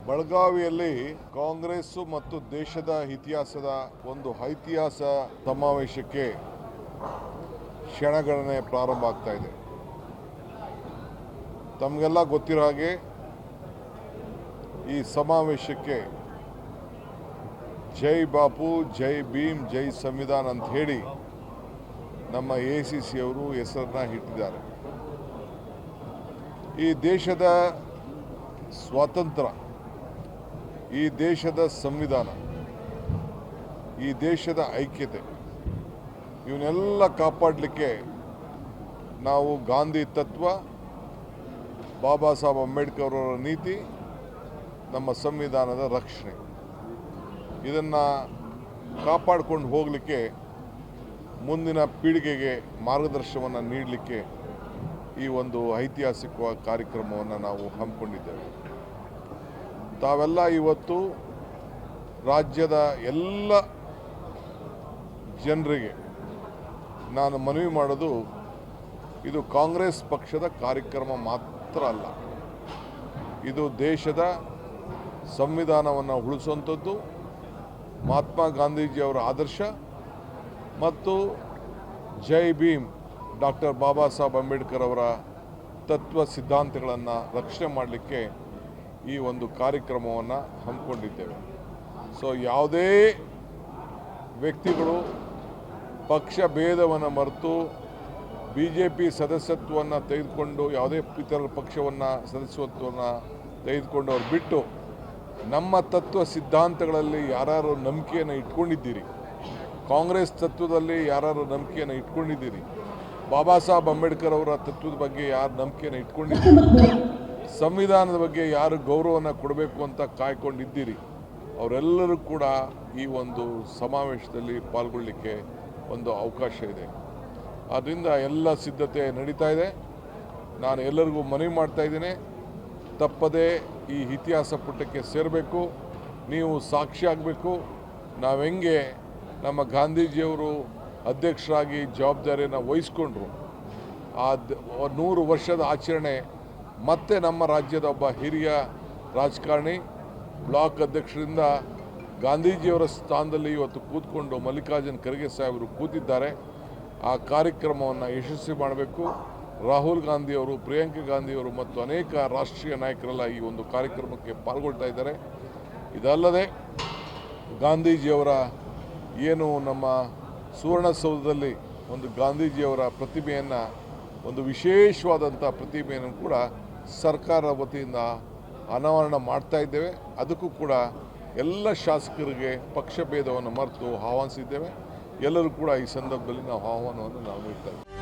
ಬೆಳಗಾವಿಯಲ್ಲಿ ಕಾಂಗ್ರೆಸ್ ಮತ್ತು ದೇಶದ ಇತಿಹಾಸದ ಒಂದು ಐತಿಹಾಸ ಸಮಾವೇಶಕ್ಕೆ ಕ್ಷಣಗಣನೆ ಪ್ರಾರಂಭ ಆಗ್ತಾ ಇದೆ. ತಮಗೆಲ್ಲ ಗೊತ್ತಿರೋ ಹಾಗೆ ಈ ಸಮಾವೇಶಕ್ಕೆ ಜೈ ಬಾಪು, ಜೈ ಭೀಮ್, ಜೈ ಸಂವಿಧಾನ ಅಂತ ಹೇಳಿ ನಮ್ಮ ACC ಅವರು ಹೆಸರನ್ನ ಇಟ್ಟಿದ್ದಾರೆ. ಈ ದೇಶದ ಸ್ವಾತಂತ್ರ್ಯ, ಈ ದೇಶದ ಸಂವಿಧಾನ, ಈ ದೇಶದ ಐಕ್ಯತೆ ಇವನ್ನೆಲ್ಲ ಕಾಪಾಡಲಿಕ್ಕೆ ನಾವು ಗಾಂಧಿ ತತ್ವ, ಬಾಬಾ ಸಾಹೇಬ್ ಅಂಬೇಡ್ಕರ್ ಅವರ ನೀತಿ, ನಮ್ಮ ಸಂವಿಧಾನದ ರಕ್ಷಣೆ ಇದನ್ನು ಕಾಪಾಡಿಕೊಂಡು ಹೋಗಲಿಕ್ಕೆ, ಮುಂದಿನ ಪೀಳಿಗೆಗೆ ಮಾರ್ಗದರ್ಶನವನ್ನು ನೀಡಲಿಕ್ಕೆ ಈ ಒಂದು ಐತಿಹಾಸಿಕ ಕಾರ್ಯಕ್ರಮವನ್ನು ನಾವು ಹಮ್ಮಿಕೊಂಡಿದ್ದೇವೆ. ತಾವೆಲ್ಲ ಇವತ್ತು ರಾಜ್ಯದ ಎಲ್ಲ ಜನರಿಗೆ ನಾನು ಮನವಿ ಮಾಡೋದು, ಇದು ಕಾಂಗ್ರೆಸ್ ಪಕ್ಷದ ಕಾರ್ಯಕ್ರಮ ಮಾತ್ರ ಅಲ್ಲ, ಇದು ದೇಶದ ಸಂವಿಧಾನವನ್ನು ಉಳಿಸುವಂಥದ್ದು, ಮಹಾತ್ಮ ಗಾಂಧೀಜಿಯವರ ಆದರ್ಶ ಮತ್ತು ಜೈ ಭೀಮ್ ಡಾಕ್ಟರ್ ಬಾಬಾ ಸಾಹೇಬ್ ಅಂಬೇಡ್ಕರ್ ಅವರ ತತ್ವ ಸಿದ್ಧಾಂತಗಳನ್ನು ರಕ್ಷಣೆ ಮಾಡಲಿಕ್ಕೆ ಈ ಒಂದು ಕಾರ್ಯಕ್ರಮವನ್ನು ಹಮ್ಮಿಕೊಂಡಿದ್ದೇವೆ. ಸೊ ಯಾವುದೇ ವ್ಯಕ್ತಿಗಳು ಪಕ್ಷ ಭೇದವನ್ನು ಮರೆತು BJP ಸದಸ್ಯತ್ವವನ್ನು ತೆಗೆದುಕೊಂಡು, ಯಾವುದೇ ಇತರ ಪಕ್ಷವನ್ನು ಸದಸ್ಯತ್ವವನ್ನು ತೆಗೆದುಕೊಂಡು ಅವ್ರು ಬಿಟ್ಟು, ನಮ್ಮ ತತ್ವ ಸಿದ್ಧಾಂತಗಳಲ್ಲಿ ಯಾರು ನಂಬಿಕೆಯನ್ನು ಇಟ್ಕೊಂಡಿದ್ದೀರಿ, ಕಾಂಗ್ರೆಸ್ ತತ್ವದಲ್ಲಿ ಯಾರು ನಂಬಿಕೆಯನ್ನು ಇಟ್ಕೊಂಡಿದ್ದೀರಿ, ಬಾಬಾ ಸಾಹೇಬ್ ಅಂಬೇಡ್ಕರ್ ಅವರ ತತ್ವದ ಬಗ್ಗೆ ಯಾರು ನಂಬಿಕೆಯನ್ನು ಇಟ್ಕೊಂಡಿದ್ದೀರಿ, ಸಂವಿಧಾನದ ಬಗ್ಗೆ ಯಾರು ಗೌರವವನ್ನು ಕೊಡಬೇಕು ಅಂತ ಕಾಯ್ಕೊಂಡಿದ್ದೀರಿ, ಅವರೆಲ್ಲರೂ ಕೂಡ ಈ ಒಂದು ಸಮಾವೇಶದಲ್ಲಿ ಪಾಲ್ಗೊಳ್ಳಲಿಕ್ಕೆ ಒಂದು ಅವಕಾಶ ಇದೆ. ಆದ್ದರಿಂದ ಎಲ್ಲ ಸಿದ್ಧತೆ ನಡೀತಾ ಇದೆ. ನಾನು ಎಲ್ಲರಿಗೂ ಮನವಿ ಮಾಡ್ತಾ ಇದ್ದೀನಿ, ತಪ್ಪದೇ ಈ ಇತಿಹಾಸ ಪುಟಕ್ಕೆ ಸೇರಬೇಕು, ನೀವು ಸಾಕ್ಷಿ ಆಗಬೇಕು. ನಾವು ಹೆಂಗೆ ನಮ್ಮ ಗಾಂಧೀಜಿಯವರು ಅಧ್ಯಕ್ಷರಾಗಿ ಜವಾಬ್ದಾರಿಯನ್ನು ವಹಿಸ್ಕೊಂಡ್ರು, ಆ 100 ವರ್ಷದ ಆಚರಣೆ ಮತ್ತೆ ನಮ್ಮ ರಾಜ್ಯದ ಒಬ್ಬ ಹಿರಿಯ ರಾಜಕಾರಣಿ ಬ್ಲಾಕ್ ಅಧ್ಯಕ್ಷರಿಂದ ಗಾಂಧೀಜಿಯವರ ಸ್ಥಾನದಲ್ಲಿ ಇವತ್ತು ಕೂತ್ಕೊಂಡು ಮಲ್ಲಿಕಾರ್ಜುನ್ ಖರ್ಗೆ ಸಾಹೇಬರು ಕೂತಿದ್ದಾರೆ. ಆ ಕಾರ್ಯಕ್ರಮವನ್ನು ಯಶಸ್ವಿ ಮಾಡಬೇಕು. ರಾಹುಲ್ ಗಾಂಧಿಯವರು, ಪ್ರಿಯಾಂಕಾ ಗಾಂಧಿಯವರು ಮತ್ತು ಅನೇಕ ರಾಷ್ಟ್ರೀಯ ನಾಯಕರೆಲ್ಲ ಈ ಒಂದು ಕಾರ್ಯಕ್ರಮಕ್ಕೆ ಪಾಲ್ಗೊಳ್ತಾ ಇದ್ದಾರೆ. ಇದಲ್ಲದೆ ಗಾಂಧೀಜಿಯವರ ಏನು ನಮ್ಮ ಸುವರ್ಣಸೌಧದಲ್ಲಿ ಒಂದು ಗಾಂಧೀಜಿಯವರ ಪ್ರತಿಮೆಯನ್ನು, ಒಂದು ವಿಶೇಷವಾದಂಥ ಪ್ರತಿಮೆಯನ್ನು ಕೂಡ ಸರ್ಕಾರ ವತಿಯಿಂದ ಅನಾವರಣ ಮಾಡ್ತಾ ಇದ್ದೇವೆ. ಅದಕ್ಕೂ ಕೂಡ ಎಲ್ಲ ಶಾಸಕರಿಗೆ ಪಕ್ಷ ಭೇದವನ್ನು ಮರೆತು ಆಹ್ವಾನಿಸಿದ್ದೇವೆ. ಎಲ್ಲರೂ ಕೂಡ ಈ ಸಂದರ್ಭದಲ್ಲಿ ನಾವು ಆಹ್ವಾನವನ್ನು ನೀಡ್ತಾ ಇದ್ದೇವೆ.